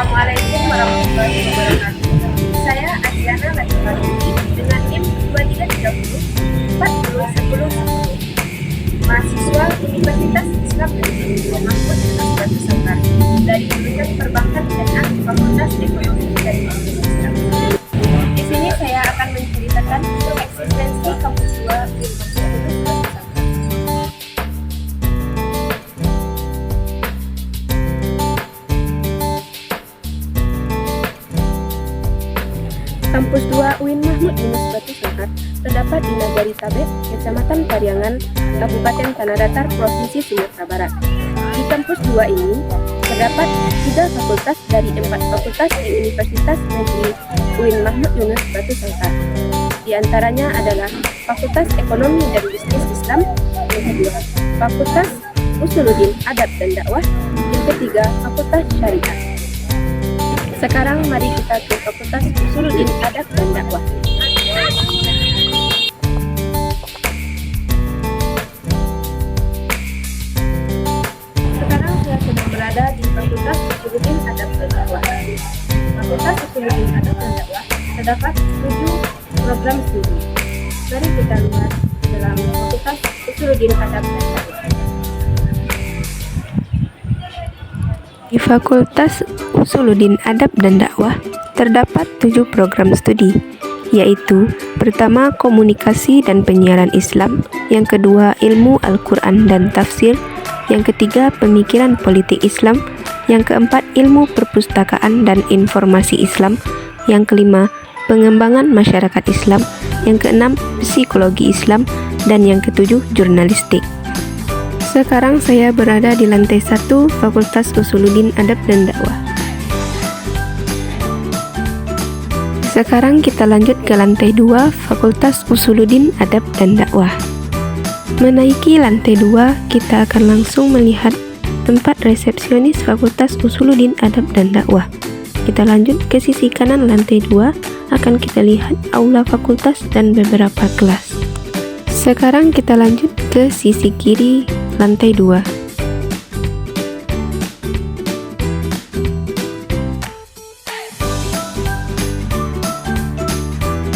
Assalamualaikum warahmatullahi wabarakatuh. Saya Adriana Latifah dengan NIM 2330 40 10 10. Mahasiswa Universitas Islam Negeri Mahmud Yunus Batu Sangkar dari jurusan Perbankan dan Fakultas Ekonomi dan Bisnis Islam. Di sini saya akan menceritakan eksistensi kampus 2 di Mahmud Yunus Batu Sangkar. Kampus 2 UIN Mahmud Yunus Batu Sangkar terdapat di Nagari Tabek, Kecamatan Pariangan, Kabupaten Tanah Datar, Provinsi Sumatera Barat. Di kampus 2 ini terdapat 3 fakultas dari 4 fakultas di Universitas Negeri UIN Mahmud Yunus Batu Sangkar. Di antaranya adalah Fakultas Ekonomi dan Bisnis Islam, yang kedua Fakultas Usuluddin Adab dan Dakwah, yang ketiga Fakultas Syariah. Sekarang mari kita ke Fakultas Usuluddin Adab dan Dakwah. Sekarang saya sedang berada di Fakultas Usuluddin Adab dan Dakwah. Fakultas Usuluddin Adab dan Dakwah terdapat 7 program studi. Mari kita lihat dalam Fakultas Usuluddin Adab dan Dakwah. Di Fakultas Usuluddin Adab dan Dakwah terdapat 7 program studi, yaitu pertama Komunikasi dan Penyiaran Islam, yang kedua Ilmu Al-Quran dan Tafsir, yang ketiga Pemikiran Politik Islam, yang keempat Ilmu Perpustakaan dan Informasi Islam, yang kelima Pengembangan Masyarakat Islam, yang keenam Psikologi Islam, dan yang ketujuh Jurnalistik. Sekarang saya berada di lantai 1 Fakultas Usuluddin Adab dan Dakwah. Sekarang kita lanjut ke lantai 2 Fakultas Usuluddin Adab dan Dakwah. Menaiki lantai 2, kita akan langsung melihat tempat resepsionis Fakultas Usuluddin Adab dan Dakwah. Kita lanjut ke sisi kanan lantai 2, akan kita lihat aula fakultas dan beberapa kelas. Sekarang kita lanjut ke sisi kiri lantai 2.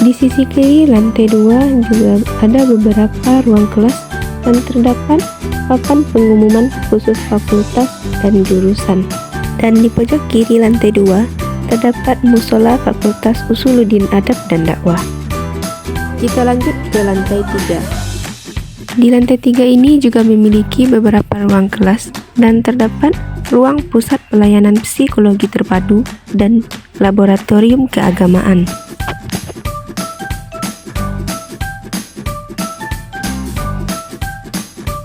Di sisi kiri lantai 2 juga ada beberapa ruang kelas dan terdapat papan pengumuman khusus fakultas dan jurusan. Dan di pojok kiri lantai 2 terdapat musola Fakultas Usuluddin Adab dan Dakwah. Kita lanjut ke lantai 3. Di lantai 3 ini juga memiliki beberapa ruang kelas dan terdapat ruang pusat pelayanan psikologi terpadu dan laboratorium keagamaan.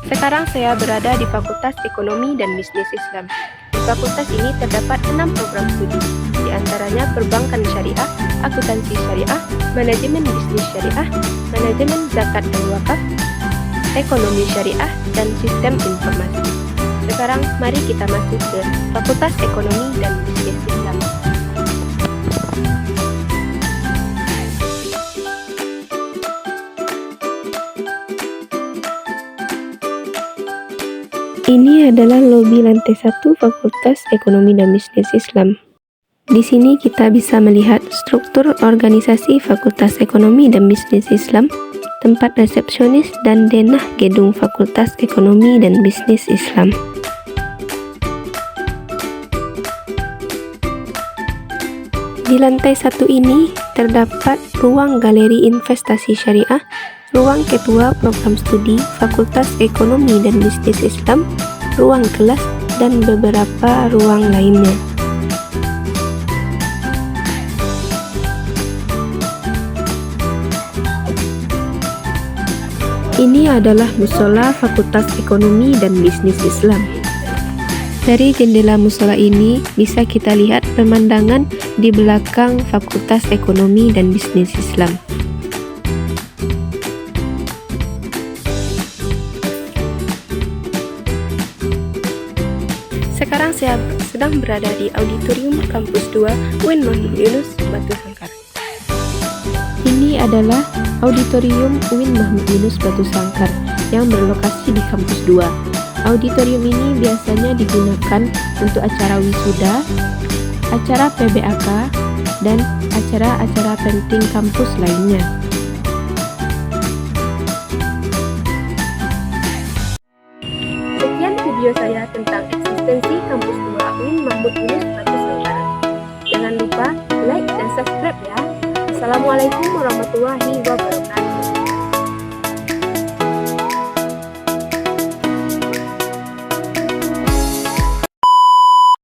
Sekarang saya berada di Fakultas Ekonomi dan Bisnis Islam. Di fakultas ini terdapat 6 program studi, di antaranya Perbankan Syariah, Akuntansi Syariah, Manajemen Bisnis Syariah, Manajemen Zakat dan Wakaf, Ekonomi Syariah, dan Sistem Informasi. Sekarang mari kita masuk ke Fakultas Ekonomi dan Bisnis Islam. Ini adalah lobi lantai 1 Fakultas Ekonomi dan Bisnis Islam. Di sini kita bisa melihat struktur organisasi Fakultas Ekonomi dan Bisnis Islam, tempat resepsionis dan denah gedung Fakultas Ekonomi dan Bisnis Islam. Di lantai 1 ini terdapat ruang galeri investasi syariah, ruang ketua program studi Fakultas Ekonomi dan Bisnis Islam, ruang kelas, dan beberapa ruang lainnya. Ini adalah musola Fakultas Ekonomi dan Bisnis Islam. Dari jendela musola ini bisa kita lihat pemandangan di belakang Fakultas Ekonomi dan Bisnis Islam. Sekarang saya sedang berada di Auditorium Kampus 2 UIN Mahmud Yunus Batu Sangkar. Ini adalah Auditorium UIN Mahmud Yunus Batu Sangkar yang berlokasi di Kampus 2. Auditorium ini biasanya digunakan untuk acara wisuda, acara PBAK, dan acara-acara penting kampus lainnya. Sekian video saya tentang eksistensi Kampus 2 UIN Mahmud Yunus Batu Selatan. Jangan lupa like dan subscribe ya. Assalamualaikum warahmatullahi wabarakatuh.